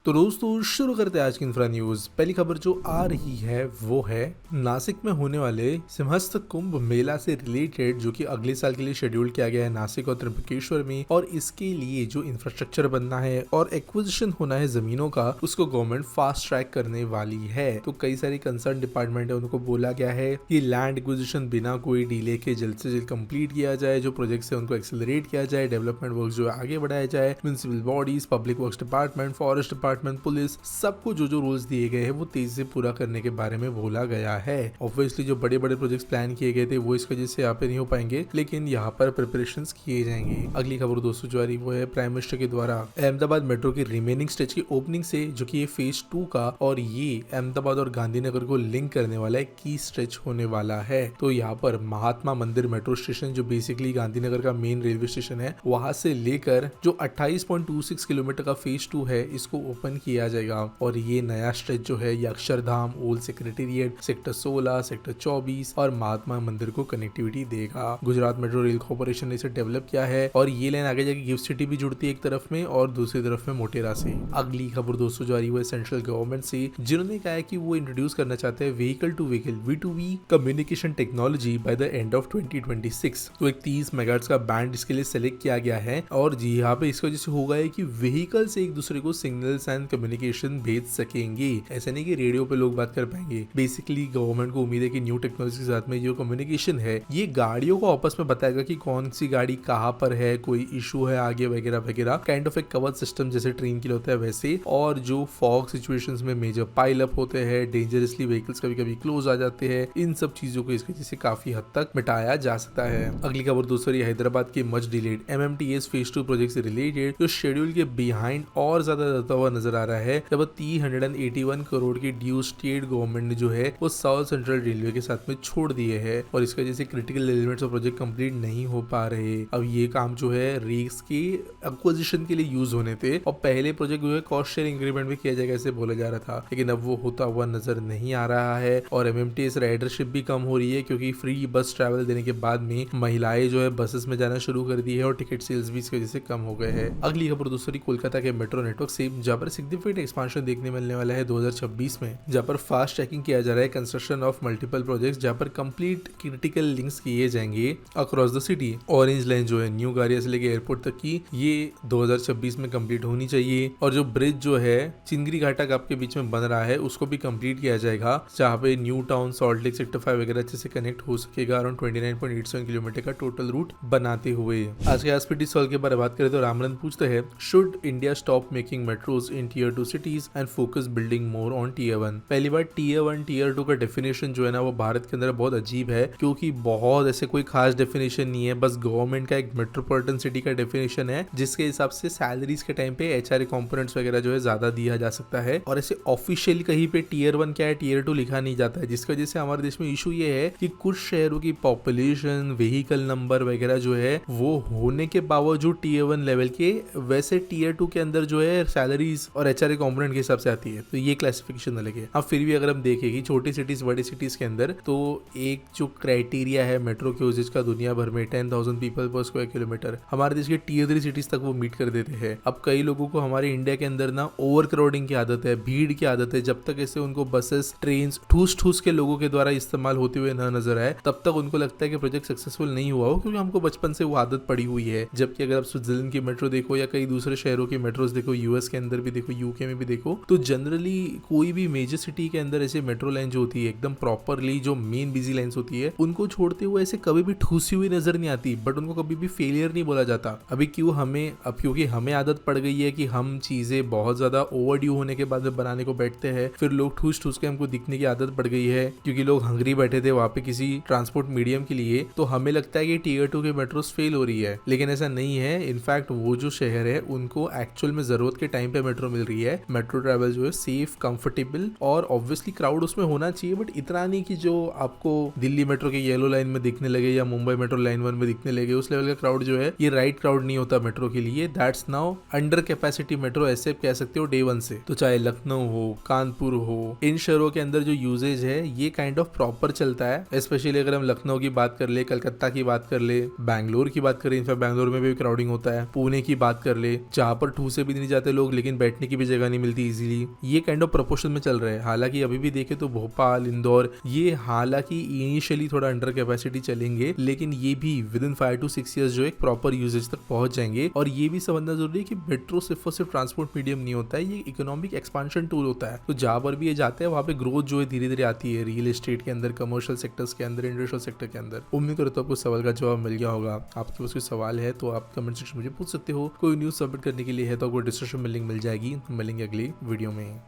तो दोस्तों शुरू करते हैं आज की इंफ्रा न्यूज। पहली खबर जो आ रही है वो है नासिक में होने वाले सिंहस्थ कुंभ मेला से रिलेटेड, जो कि अगले साल के लिए शेड्यूल किया गया है नासिक और त्र्यंबकेश्वर में। और इसके लिए जो इंफ्रास्ट्रक्चर बनना है और एक्विजिशन होना है जमीनों का, उसको गवर्नमेंट फास्ट ट्रैक करने वाली है। तो कई सारी कंसर्न डिपार्टमेंट है, उनको बोला गया है कि लैंड एक्विजिशन बिना कोई डिले के जल्द से जल्द कंप्लीट किया जाए, जो प्रोजेक्ट है उनको एक्सेलरेट किया जाए, डेवलपमेंट वर्क जो है आगे बढ़ाया जाए। Municipal bodies, public works department, forest department, police, सबको जो रूल्स दिए गए हैं वो तेजी से पूरा करने के बारे में बोला गया है। ऑब्वियसली जो बड़े बड़े प्रोजेक्ट्स प्लान किए गए थे वो इस वजह से यहाँ पे नहीं हो पाएंगे, लेकिन यहाँ पर प्रिपरेशंस किए जाएंगे। अगली खबर दोस्तों जो आ रही वो है प्राइम मिनिस्टर के द्वारा अहमदाबाद मेट्रो की रिमेनिंग स्टेज की ओपनिंग से, जो कि ये फेज 2 का, और ये अहमदाबाद और गांधीनगर को लिंक करने वाला एक की स्ट्रेच होने वाला है। तो यहाँ पर महात्मा मंदिर मेट्रो स्टेशन, जो बेसिकली गांधीनगर का मेन रेलवे स्टेशन है, वहां से लेकर जो 28.26 किलोमीटर का फेज 2 है, इसको ओपन किया जाएगा। और ये नया स्ट्रेच जो है ये Akshardham, old secretariat, sector 16, sector 24 और महात्मा मंदिर को कनेक्टिविटी देगा। गुजरात मेट्रो रेल कॉर्पोरेशन ने इसे डेवलप किया है और ये लाइन आगे जाके गिफ्ट सिटी भी जुड़ती है एक तरफ में और दूसरी तरफ में मोटेरा से। अगली खबर दोस्तों जो आ रही है सेंट्रल गवर्नमेंट से, जिन्होंने कहा है कि वो इंट्रोड्यूस करना चाहते हैं vehicle to vehicle V2V communication technology by the end of 2026। तो एक 30 मेगाहर्ट्ज का बैंड इसके लिए सेलेक्ट किया गया है। और जी यहाँ पे इसकी वजह से होगा है कि व्हीकल से एक दूसरे को सिग्नल्स एंड कम्युनिकेशन भेज सकेंगे। ऐसा नहीं कि रेडियो पे लोग बात कर पाएंगे। बेसिकली गवर्नमेंट को उम्मीद है कि न्यू टेक्नोलॉजी के साथ में जो कम्युनिकेशन है ये गाड़ियों को आपस में बताएगा कि कौन सी गाड़ी कहाँ पर है, कोई इशू है आगे वगैरह वगैरह। काइंड ऑफ एक कवर सिस्टम जैसे ट्रेन के लिए होता है वैसे। और जो फॉग सिचुएशंस में मेजर पाइल अप होते हैं, डेंजरसली व्हीकल्स कभी कभी क्लोज आ जाते हैं, इन सब चीजों को इसकी वजह से काफी हद तक मिटाया जा सकता है। अगली खबर दूसरी हैदराबाद के much delayed MMTS phase 2 project से रिलेटेड, जो शेड्यूल के बिहाइंड और ज्यादा रहता हुआ नजर आ रहा है। जब 381 करोड़ की ड्यू स्टेट गवर्नमेंट ने जो है वो साउथ सेंट्रल रेलवे के साथ में छोड़ दिए हैं और इसकी वजह से critical elements of project complete नहीं हो पा रहे। अब ये काम जो है रेक्स के एक्विजिशन के लिए यूज होने थे और पहले प्रोजेक्ट जो है कॉस्ट शेयरिंग एग्रीमेंट भी किया जाएगा ऐसे बोला जा रहा था, लेकिन अब वो होता हुआ नजर नहीं आ रहा है। और MMTS राइडरशिप भी कम हो रही है क्योंकि फ्री बस ट्रैवल देने के बाद में महिलाएं जो है बसेस में जाना शुरू कर दी है और टिकट सेल्स भी इसकी वजह से कम हो गए हैं। अगली खबर दूसरी कोलकाता के मेट्रो नेटवर्क से, जहाँ पर सिग्निफिकेंट एक्सपांशन देखने मिलने वाला है 2026 में, जहाँ पर फास्ट ट्रैकिंग किया जा रहा है कंस्ट्रक्शन ऑफ मल्टीपल प्रोजेक्ट्स, जहाँ पर कंप्लीट क्रिटिकल लिंक्स किए जाएंगे across the city. Orange line जो है न्यू गारिया से लेके एयरपोर्ट तक की, ये 2026 में कंप्लीट होनी चाहिए। और जो ब्रिज जो है चिंगरी घाटा गप के बीच में बन रहा है उसको भी कंप्लीट किया जाएगा, जहाँ पे new town, salt lake, sector 5 वगैरह अच्छे से कनेक्ट हो सकेगा। अराउंड 29.87 किलोमीटर का टोटल रूट बनाते हुए। आज के एसपीटी सॉल के बारे में बात करें तो रामरन पूछते हैं, should India stop making metros in tier 2 cities and focus building more on tier 1। पहली बार टियर 1 टियर 2 का डेफिनेशन जो है ना वो भारत के अंदर बहुत अजीब है, क्योंकि बहुत ऐसे कोई खास डेफिनेशन नहीं है। बस गवर्नमेंट का एक मेट्रोपॉलिटन सिटी का डेफिनेशन है जिसके हिसाब से सैलरीज के टाइम पे HRA कंपोनेंट्स वगैरह जो है ज्यादा दिया जा सकता है। और ऐसे ऑफिशियली कहीं पे टियर 1 क्या है टियर 2 लिखा नहीं जाता है, जिसकी वजह से हमारे देश में इशू ये है कि कुछ शहरों की पॉपुलेशन, व्हीकल नंबर वगैरह जो है वो होने के बावजूद टियर 1 लेवल के, वैसे टियर 2 के अंदर जो है सैलरीज और HRA कंपोनेंट के हिसाब से आती है। तो ये क्लासिफिकेशन अलग है। अब फिर भी अगर हम देखें कि छोटी सिटीज बड़ी सिटीज के अंदर, तो एक जो क्राइटेरिया है मेट्रो के यूजेज का दुनिया भर में 10,000 पीपल पर स्क्वायर किलोमीटर, हमारे देश के टियर 3 सिटीज तक वो मीट कर देते हैं। अब कई लोगों को हमारे इंडिया के अंदर ना ओवर क्राउडिंग की आदत है, भीड़ की आदत है। जब तक ऐसे उनको बसेस, ट्रेन ठूस ठूस के लोगों के द्वारा इस्तेमाल होते हुए न नजर आए, तब तक उनको लगता है कि प्रोजेक्ट सक्सेसफुल नहीं हुआ हो, क्योंकि हमको बचपन से वो आदत पड़ी हुई है। जबकि अगर आप स्विट्जरलैंड की मेट्रो देखो या कई दूसरे शहरों की मेट्रोज देखो, US के अंदर भी देखो, UK में भी देखो, तो जनरली कोई भी मेजर सिटी के अंदर ऐसे मेट्रो लाइन जो होती है एकदम प्रॉपरली, जो मेन बिजी लाइंस होती है, उनको छोड़ते हुए ऐसे कभी भी ठूसी हुई नजर नहीं आती, बट उनको कभी भी फेलियर नहीं बोला जाता। अभी क्यों हमें, अब क्योंकि हमें आदत पड़ गई है कि हम चीजें बहुत ज्यादा ओवरड्यू होने के बाद में बनाने को बैठते हैं, फिर लोग ठूस ठूस के हमको दिखने की आदत पड़ गई है, क्योंकि लोग हंगरी बैठे थे वहाँ पे किसी ट्रांसपोर्ट मीडियम के लिए, तो हमें लगता है कि टियर 2 के मेट्रोस फेल हो रही है, लेकिन ऐसा नहीं है। इनफैक्ट वो जो शहर है उनको एक्चुअल में जरूरत के टाइम पे मेट्रो मिल रही है। मेट्रो ट्रैवल जो है सेफ, कंफर्टेबल और ऑब्वियसली क्राउड उसमें होना चाहिए, बट इतना नहीं कि जो आपको दिल्ली मेट्रो के येलो लाइन में दिखने लगे या मुंबई मेट्रो लाइन 1 में दिखने लगे। उस लेवल का क्राउड जो है ये राइट क्राउड नहीं होता मेट्रो के लिए। That's now under capacity metro, ऐसे कह सकते हो डे 1 से। तो चाहे लखनऊ हो, कानपुर हो, इन शहरों के अंदर जो यूजेज है ये काइंड ऑफ प्रॉपर चलता है। स्पेशली अगर हम लखनऊ की बात कर ले, कलकत्ता की बात कर ले, बैंगलोर की बात करें, इनफैक्ट बैंगलोर में भी क्राउडिंग होता है, पुणे की बात कर ले, जहाँ पर ठूसे भी नहीं जाते लोग लेकिन बैठने की भी जगह नहीं मिलती इजीली। ये काइंड ऑफ प्रोपोर्शन में चल रहा है। हालांकि अभी भी देखे तो भोपाल, इंदौर ये हालांकि इनिशियली थोड़ा अंडर कैपेसिटी चलेंगे, लेकिन ये भी विद इन 5 to 6 ईयर्स जो एक प्रॉपर यूजेज तक पहुंच जाएंगे। और ये भी समझना जरूरी है कि मेट्रो सिर्फ और सिर्फ ट्रांसपोर्ट मीडियम नहीं होता है, ये इकोनॉमिक एक्सपांशन टूल होता है। तो जहां पर भी ये जाते हैं वहां पे ग्रोथ जो है धीरे धीरे आती है, रियल एस्टेट के अंदर, कमर्शियल सेक्टर्स के अंदर, इंडस्ट्रियल सेक्टर के अंदर। उम्मीद करता हूं आपको सवाल का जवाब मिल गया होगा। आपके पास कोई सवाल है तो आप कमेंट सेक्शन में मुझे पूछ सकते हो। कोई न्यूज सबमिट करने के लिए है तो आपको डिस्क्रिप्शन में लिंक मिल जाएगी। मिलेंगे अगली वीडियो में।